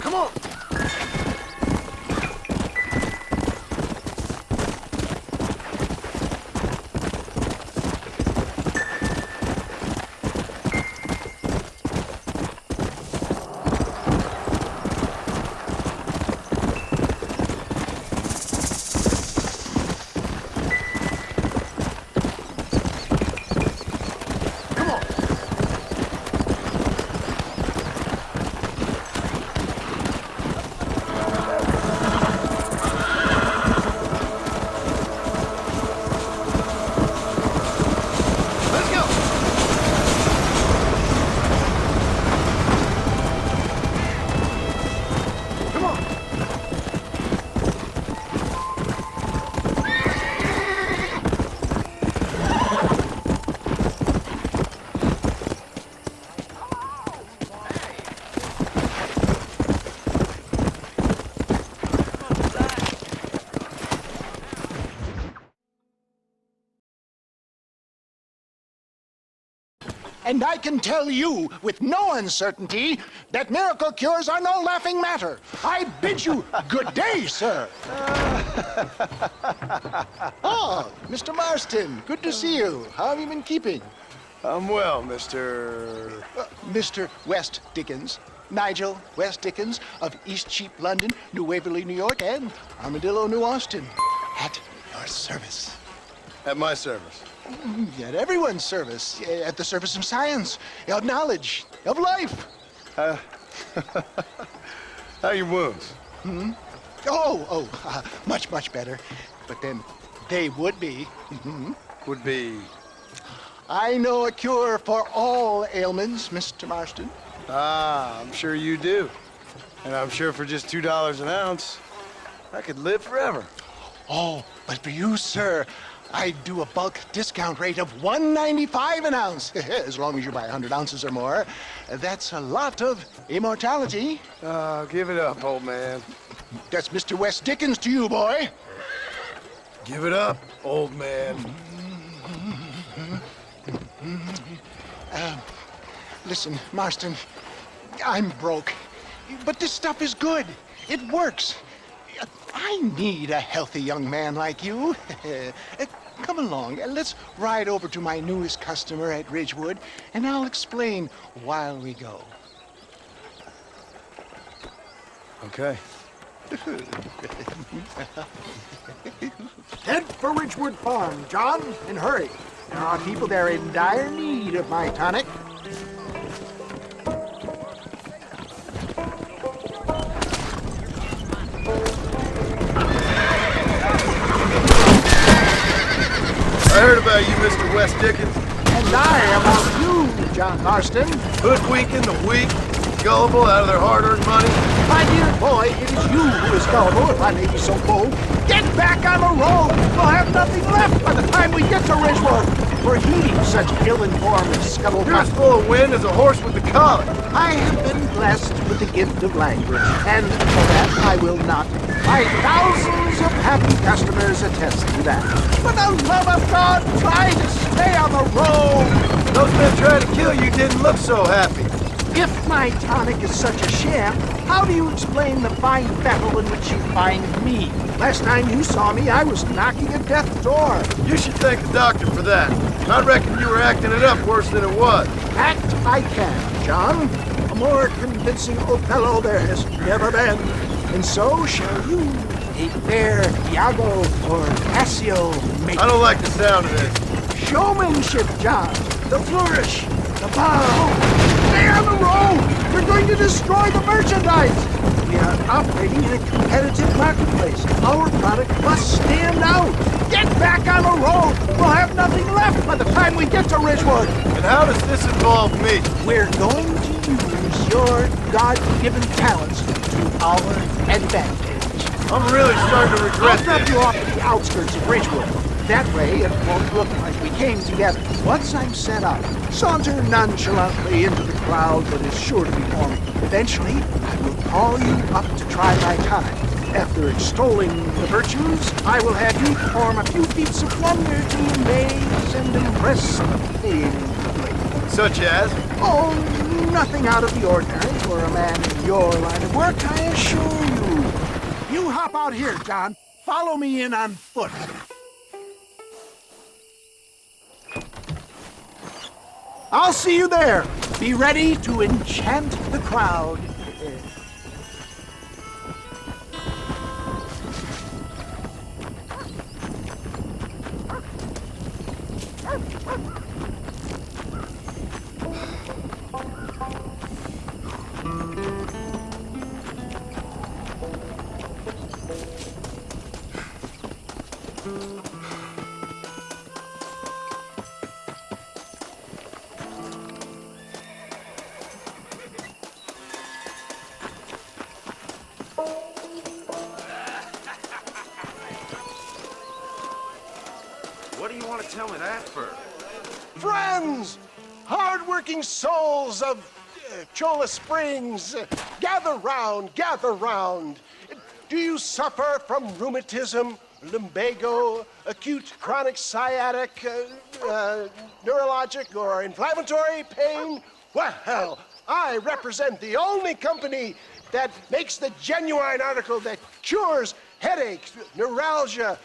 Come on! And I can tell you with no uncertainty that miracle cures are no laughing matter. I bid you good day, sir. Oh, Mr. Marston, good to see you. How have you been keeping? I'm well, Mr. Mr. West Dickens. Nigel West Dickens of East Cheap, London, New Waverly, New York, and Armadillo, New Austin. At your service. At my service. At everyone's service. At the service of science, of knowledge, of life. How are your wounds? Much, much better. But then they would be. Would be... I know a cure for all ailments, Mr. Marston. Ah, I'm sure you do. And I'm sure for just $2 an ounce, I could live forever. Oh, but for you, sir, I do a bulk discount rate of $1.95 an ounce, as long as you buy 100 ounces or more. That's a lot of immortality. Give it up, old man. That's Mr. West Dickens to you, boy. Give it up, old man. Listen, Marston, I'm broke, but this stuff is good. It works. I need a healthy young man like you. Come along, let's ride over to my newest customer at Ridgewood, and I'll explain while we go. Okay. Head for Ridgewood Farm, John, and hurry. There are people there in dire need of my tonic. I heard about you, Mr. West Dickens. And I about you, John Marston. Hoodwinking the weak, gullible out of their hard-earned money. My dear boy, it is you who is gullible, if I may be so bold. Get back on the road! We'll have nothing left by the time we get to Ridgewood. For heeding such ill-informed scuttlebutt. You're as full of wind as a horse with the colic. I have been blessed with the gift of language, and for that I will not. My thousands of happy customers attest to that. For the love of God, try to stay on the road! Those men trying to kill you didn't look so happy. If my tonic is such a sham, how do you explain the fine battle in which you find me? Last time you saw me, I was knocking at death's door. You should thank the doctor for that. I reckon you were acting it up worse than it was. Act I can, John. A more convincing Othello there has never been. And so shall you, a fair Iago or Cassio make. I don't like the sound of this. Showmanship, John. The flourish, the bow. Stay on the road! We're going to destroy the merchandise! We are operating in a competitive marketplace. Our product must stand out. Get back on the road! We'll have nothing left by the time we get to Ridgewood. And how does this involve me? We're going to use your God-given talents to our advantage. I'm really starting to regret I'll drop this. you off at the outskirts of Ridgewood. That way, it won't look like we came together. Once I'm set up, saunter nonchalantly into the crowd that is sure to be forming. Eventually, I will call you up to try my tonic. After extolling the virtues, I will have you perform a few feats of wonder to amaze and impress the paying public. Such as? Oh, nothing out of the ordinary for a man in your line of work, I assure you. You hop out here, John. Follow me in on foot. I'll see you there. Be ready to enchant the crowd. What do you want to tell me that for? Friends, hard-working souls of Cholla Springs, gather round, gather round. Do you suffer from rheumatism, lumbago, acute chronic sciatic, neurologic, or inflammatory pain? Well, I represent the only company that makes the genuine article that cures headaches, neuralgia,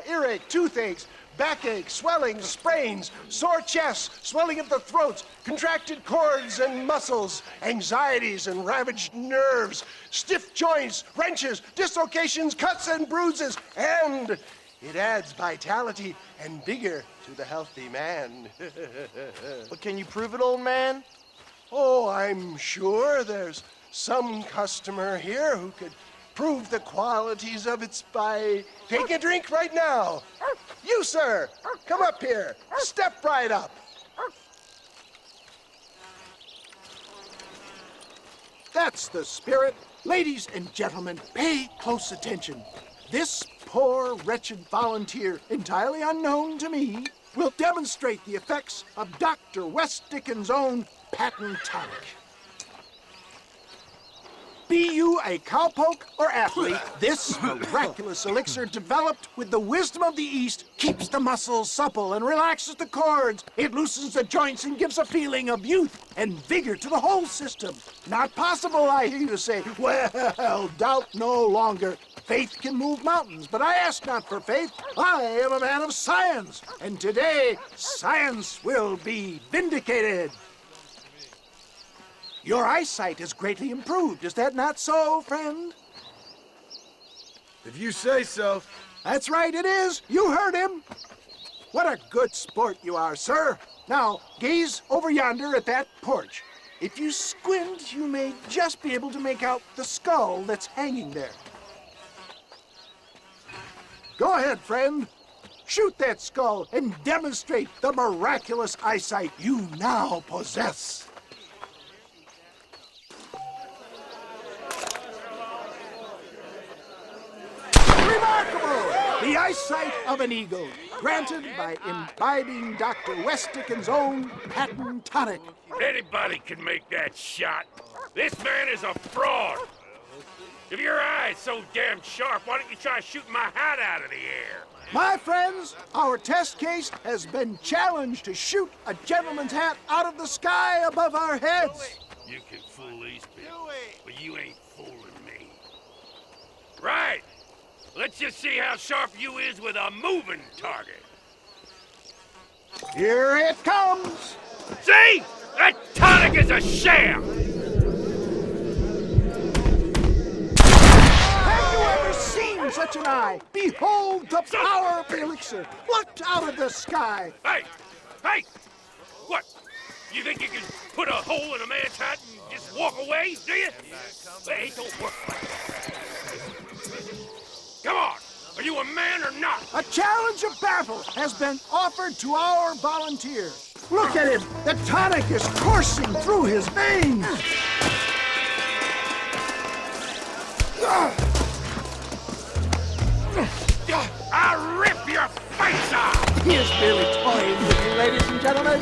earache, toothaches, backache, swelling, sprains, sore chests, swelling of the throats, contracted cords and muscles, anxieties and ravaged nerves, stiff joints, wrenches, dislocations, cuts and bruises, and it adds vitality and vigor to the healthy man. But can you prove it, old man? Oh, I'm sure there's some customer here who could prove the qualities of it by taking a drink right now. You, sir, come up here. Step right up. That's the spirit. Ladies and gentlemen, pay close attention. This poor, wretched volunteer, entirely unknown to me, will demonstrate the effects of Dr. West Dickens' own patent tonic. Be you a cowpoke or athlete, this miraculous elixir developed with the wisdom of the East keeps the muscles supple and relaxes the cords. It loosens the joints and gives a feeling of youth and vigor to the whole system. Not possible, I hear you say. Well, doubt no longer. Faith can move mountains, but I ask not for faith. I am a man of science, and today science will be vindicated. Your eyesight is greatly improved. Is that not so, friend? If you say so. That's right, it is. You heard him. What a good sport you are, sir. Now, gaze over yonder at that porch. If you squint, you may just be able to make out the skull that's hanging there. Go ahead, friend. Shoot that skull and demonstrate the miraculous eyesight you now possess. Remarkable! The eyesight of an eagle, granted by imbibing Dr. West Dickens' own patent tonic. Anybody can make that shot. This man is a fraud. If your eye's so damn sharp, why don't you try shooting my hat out of the air? My friends, our test case has been challenged to shoot a gentleman's hat out of the sky above our heads. You can fool these people, but you ain't fooling me. Right. Let's just see how sharp you is with a moving target. Here it comes. See? That tonic is a sham! Have you ever seen such an eye? Behold the power of the elixir, plucked out of the sky. Hey! Hey! What? You think you can put a hole in a man's hat and just walk away, do you? Hey, it don't work like that. Come on! Are you a man or not? A challenge of battle has been offered to our volunteer. Look at him! The tonic is coursing through his veins! I'll rip your face off! He is merely toying with you, ladies and gentlemen.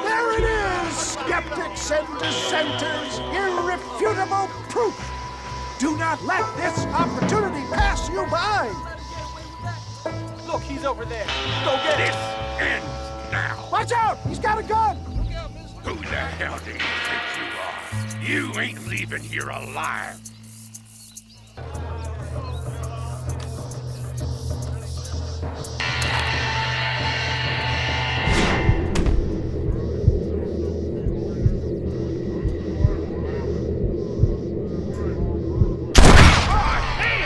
There it is! Skeptics and dissenters, irrefutable proof! Do not let this opportunity pass passing you by. Look, he's over there. Go get This him. ends now. Watch out! He's got a gun! Who the hell do you think you are? You ain't leaving here alive.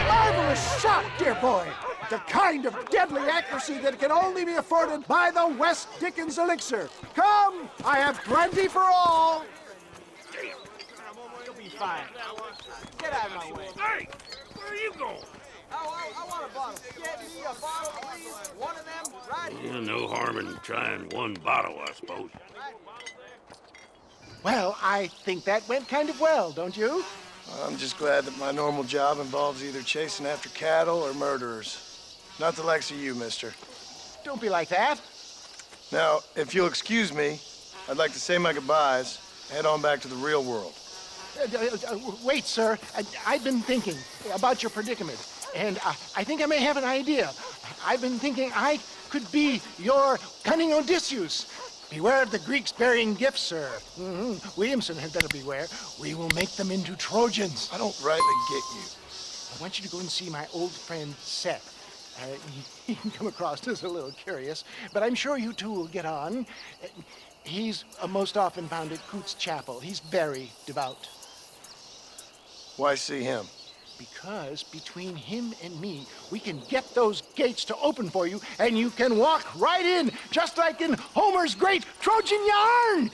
Marvelous shot, dear boy. The kind of deadly accuracy that can only be afforded by the West Dickens elixir. Come, I have plenty for all. You'll be fine. Get out of my way. Hey, where are you going? I want a bottle. Get me a bottle, please. One of them, right here. No harm in trying one bottle, I suppose. Well, I think that went kind of well, don't you? I'm just glad that my normal job involves either chasing after cattle or murderers. Not the likes of you, mister. Don't be like that. Now, if you'll excuse me, I'd like to say my goodbyes, head on back to the real world. Wait, sir. I've been thinking about your predicament, and I think I may have an idea. I've been thinking I could be your cunning Odysseus. Beware of the Greeks bearing gifts, sir. Williamson had better beware. We will make them into Trojans. I don't rightly get you. I want you to go and see my old friend Seth. He can come across as a little curious, but I'm sure you two will get on. He's most often found at Coots Chapel. He's very devout. Why see him? Because between him and me, we can get those gates to open for you, and you can walk right in, just like in Homer's great Trojan yarn.